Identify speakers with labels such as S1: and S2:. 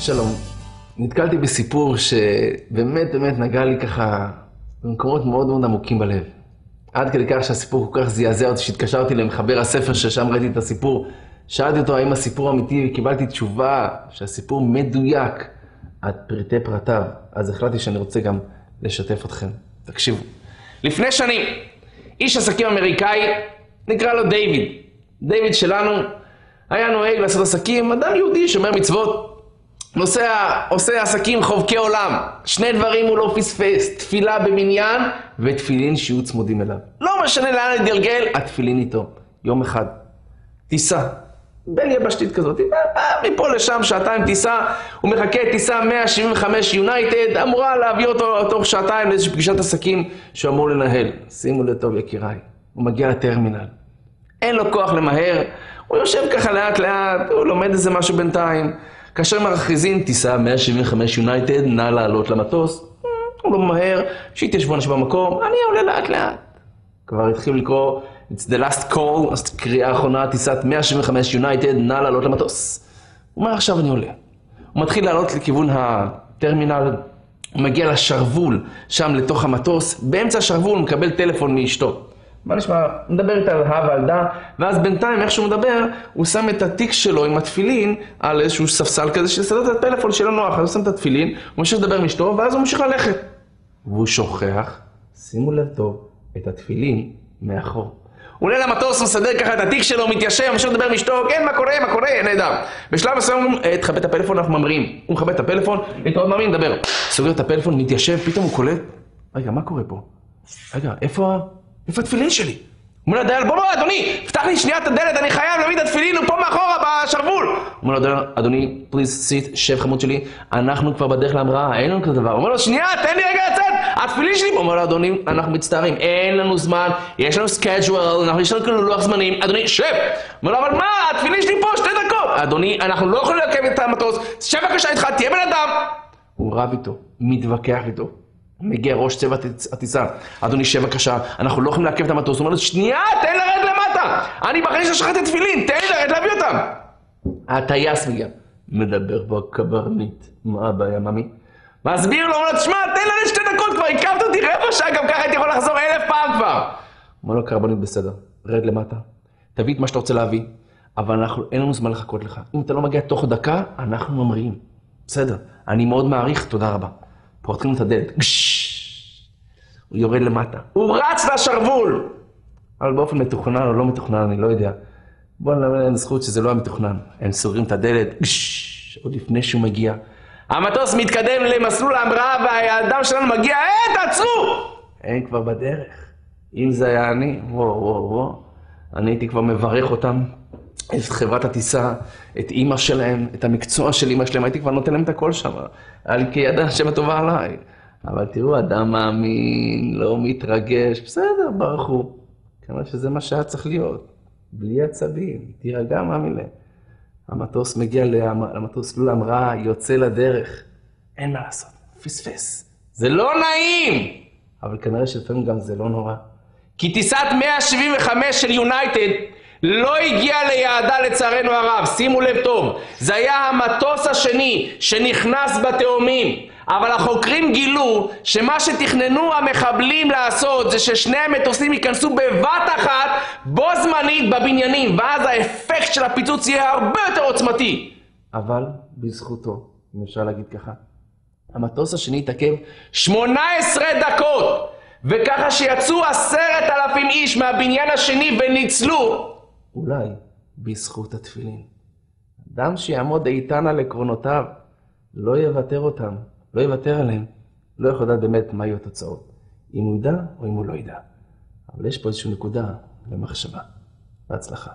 S1: שלום, נתקלתי בסיפור שבאמת נגע לי ככה במקומות מאוד מאוד עמוקים בלב. עד כדי כך שהסיפור כל כך זעזע אותי שהתקשרתי למחבר הספר ששם ראיתי את הסיפור. שאלתי אותו האם הסיפור אמיתי וקיבלתי תשובה שהסיפור מדויק עד פרטי פרטיו. אז החלטתי שאני רוצה גם לשתף אתכם. תקשיבו. לפני שנים, איש עסקים אמריקאי נקרא לו דיוויד. דיוויד שלנו היה נוהג לעשות עסקים, אדם יהודי שומר מצוות. עושה עסקים חובקי עולם. שני דברים הוא לא פספס, תפילה במניין ותפילין שיהיו צמודים אליו. לא משנה לאן להתגלגל, התפילין איתו. יום אחד, טיסה, בין יבשתית כזאת, מפה לשם שעתיים טיסה, הוא מחכה טיסה 175 יונייטד, אמורה להביא אותו תוך שעתיים לאיזושהי פגישת עסקים שהוא אמור לנהל. שימו לטוב יקיריי, הוא מגיע לטרמינל. אין לו כוח למהר, הוא יושב ככה לאט לאט, הוא לומד איזה משהו בינתיים. כאשר מכריזים טיסה 175 יונייטד, נא לעלות למטוס, הוא לא ממהר, שהתיישבו אנשים במקום, אני עולה לאט לאט. כבר התחיל לקרוא, it's the last call, אז קריאה האחרונה, טיסת 175 יונייטד, נא לעלות למטוס. הוא אומר, עכשיו אני עולה. הוא מתחיל לעלות לכיוון הטרמינל, הוא מגיע לשרוול, שם לתוך המטוס, באמצע השרוול הוא מקבל טלפון מאשתו. מה נשמע? הוא מדבר איתה על ועל דה, ואז בינתיים איך שהוא מדבר, הוא שם את התיק שלו עם התפילין על איזשהו ספסל כזה שסדר את הטלפון שלו נוח, אז הוא שם את התפילין, הוא ממשיך לדבר עם אשתו, ואז הוא ממשיך ללכת. והוא שוכח, שימו לב טוב, את התפילין מאחור. הוא עולה למטוס, הוא מסדר ככה את התיק שלו, הוא מתיישב, הוא ממשיך לדבר עם אשתו, כן, מה קורה, נהדר. בשלב מסוים הוא תכבד את הפלאפון, אנחנו ממריאים. הוא מכבד את הפלאפון, להתראות ממריא, נדבר. סוגר את הפלאפון, מתיישב, פתאום הוא קולט. רגע, מה קורה פה? רגע, איפה התפילין שלי? הוא אומר לדייל, בוא, אדוני, פתח לי שנייה את הדלת, אני חייב להביא את התפילין, הוא פה מאחורה בשרוול. הוא אומר לדייל, אדוני, פליז, סיט, שב חמוד שלי, אנחנו כבר בדרך להמראה, אין לנו כזה דבר. הוא אומר לו, שנייה, תן לי רגע לצאת, התפילין שלי. הוא אומר לו, אדוני, אנחנו מצטערים, אין לנו זמן, יש לנו סקייג'ואל, יש לנו כאילו לוח זמנים, אדוני, שב. הוא אומר לו, אבל מה, התפילין שלי פה 2 דקות. אדוני, אנחנו לא יכולים לעכב את המטוס, שב בבקשה איתך, תהיה בן אדם. הוא רב איתו, מתווכח איתו. מגיע ראש צוות הטיסה, אדוני שב בבקשה, אנחנו לא יכולים לעכב את המטוס. הוא אומר לו, שנייה, תן לרד למטה, אני בחיים ששכחתי תפילין, תן לי לרד להביא אותם. הטייס מגיע, מדבר בקברניט, מה הבעיה ממי? מסביר לו, אומר לו, תשמע, תן לרד 2 דקות, כבר עיכבת אותי רבע שעה, גם ככה הייתי יכול לחזור 1000 פעם כבר. אומר לו, קברניט בסדר, רד למטה, תביא את מה שאתה רוצה להביא, אבל אין לנו זמן לחכות לך. אם אתה לא מגיע תוך דקה, אנחנו ממריאים. בסדר, אני מאוד מעריך, תודה רבה. פורטים את הדלת, הוא יורד למטה, הוא רץ לשרוול, אבל באופן מתוכנן או לא מתוכנן, אני לא יודע. בואו נלמד זכות שזה לא המתוכנן. הם סוגרים את הדלת, עוד לפני שהוא מגיע. המטוס מתקדם למסלול ההמראה והאדם שלנו מגיע, תעצרו! הם כבר בדרך. אם זה היה אני, אני הייתי כבר מברך אותם, את חברת הטיסה, את אמא שלהם, את המקצוע של אמא שלהם, הייתי כבר נותן להם את הכל שם. היה לי כיד השם הטובה עליי. אבל תראו, אדם מאמין, לא מתרגש, בסדר, ברחו. כמה שזה מה שהיה צריך להיות. בלי עצבים, תירגע מאמין. המטוס מגיע למטוס לול המראה, יוצא לדרך. אין מה לעשות, פספס. זה לא נעים! אבל כנראה שלפעמים גם זה לא נורא. כי טיסת 175 של יונייטד, לא הגיע ליעדה לצערנו הרב, שימו לב טוב, זה היה המטוס השני שנכנס בתאומים, אבל החוקרים גילו שמה שתכננו המחבלים לעשות זה ששני המטוסים ייכנסו בבת אחת בו זמנית בבניינים, ואז האפקט של הפיצוץ יהיה הרבה יותר עוצמתי. אבל בזכותו, אם אפשר להגיד ככה, המטוס השני התעכב 18 דקות, וככה שיצאו 10,000 איש מהבניין השני וניצלו, אולי בזכות התפילין. אדם שיעמוד איתן על עקרונותיו, לא יוותר אותם, לא יוותר עליהם, לא יכול לדעת באמת מה יהיו התוצאות, אם הוא ידע או אם הוא לא ידע. אבל יש פה איזושהי נקודה למחשבה. בהצלחה.